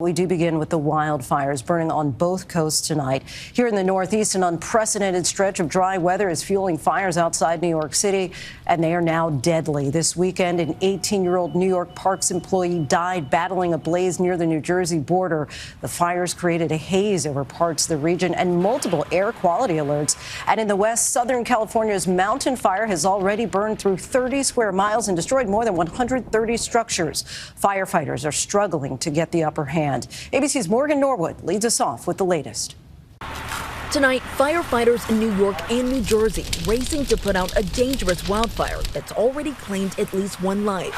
We do begin with the wildfires burning on both coasts tonight. Here in the Northeast, an unprecedented stretch of dry weather is fueling fires outside New York City, and they are now deadly. This weekend, an 18-year-old New York Parks employee died battling a blaze near the New Jersey border. The fires created a haze over parts of the region and multiple air quality alerts. And in the West, Southern California's mountain fire has already burned through 30 square miles and destroyed more than 130 structures. Firefighters are struggling to get the upper hand. ABC's Morgan Norwood leads us off with the latest. Tonight, firefighters in New York and New Jersey racing to put out a dangerous wildfire that's already claimed at least one life.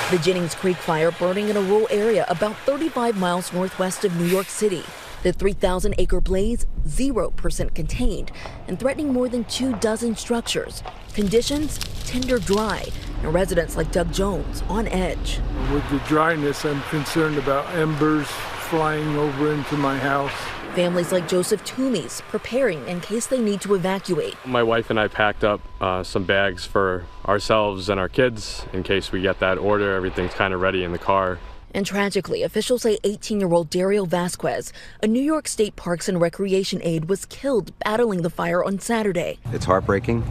The Jennings Creek fire burning in a rural area about 35 miles northwest of New York City. The 3,000-acre blaze, 0% contained and threatening more than 24 structures. Conditions, tender dry, and residents like Doug Jones on edge. With the dryness, I'm concerned about embers flying over into my house. Families like Joseph Toomey's preparing in case they need to evacuate. My wife and I packed up some bags for ourselves and our kids in case we get that order. Everything's kind of ready in the car. And tragically, officials say 18-year-old Dario Vasquez, a New York State Parks and Recreation aide, was killed battling the fire on Saturday. It's heartbreaking.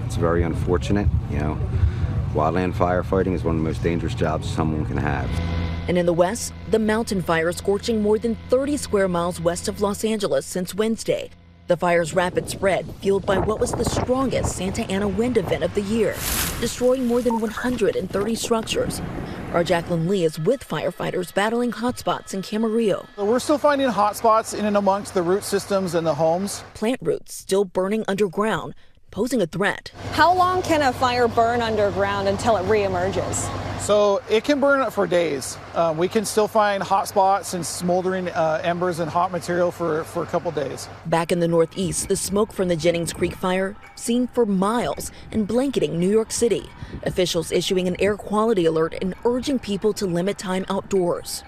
It's very unfortunate. Wildland firefighting is one of the most dangerous jobs someone can have. And in the West, the mountain fire scorching more than 30 square miles west of Los Angeles since Wednesday. The fire's rapid spread fueled by what was the strongest Santa Ana wind event of the year, destroying more than 130 structures. Our Jacqueline Lee is with firefighters battling hotspots in Camarillo. We're still finding hotspots in and amongst the root systems and the homes. Plant roots still burning underground, posing a threat. How long can a fire burn underground until it reemerges? So it can burn for days. We can still find hot spots and smoldering embers and hot material for a couple days. Back in the Northeast, the smoke from the Jennings Creek fire seen for miles and blanketing New York City. Officials issuing an air quality alert and urging people to limit time outdoors.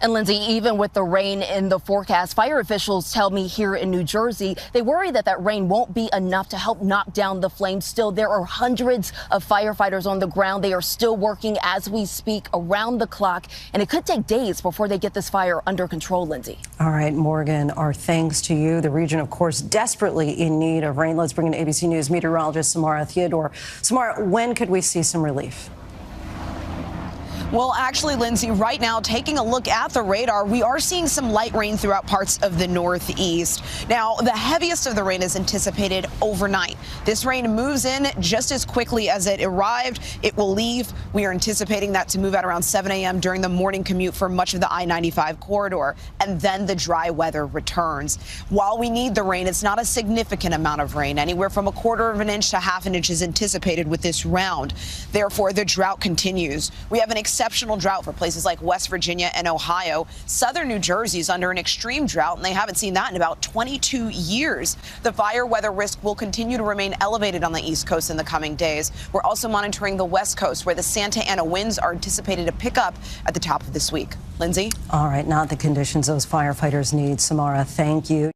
And Lindsay, even with the rain in the forecast, fire officials tell me here in New Jersey, they worry that rain won't be enough to help knock down the flames. Still, there are hundreds of firefighters on the ground. They are still working as we speak around the clock, and it could take days before they get this fire under control, Lindsay. All right, Morgan, our thanks to you. The region, of course, desperately in need of rain. Let's bring in ABC News meteorologist Samara Theodore. Samara, when could we see some relief? Well, actually, Lindsay, right now, taking a look at the radar, we are seeing some light rain throughout parts of the Northeast. Now, the heaviest of the rain is anticipated overnight. This rain moves in just as quickly as it arrived. It will leave. We are anticipating that to move out around 7 a.m. during the morning commute for much of the I-95 corridor, and then the dry weather returns. While we need the rain, it's not a significant amount of rain. Anywhere from 1/4 of an inch to 1/2 inch is anticipated with this round. Therefore, the drought continues. We have an exceptional drought for places like West Virginia and Ohio. Southern New Jersey is under an extreme drought, and they haven't seen that in about 22 years. The fire weather risk will continue to remain elevated on the East Coast in the coming days. We're also monitoring the West Coast, where the Santa Ana winds are anticipated to pick up at the top of this week. Lindsay? All right, not the conditions those firefighters need. Samara, thank you.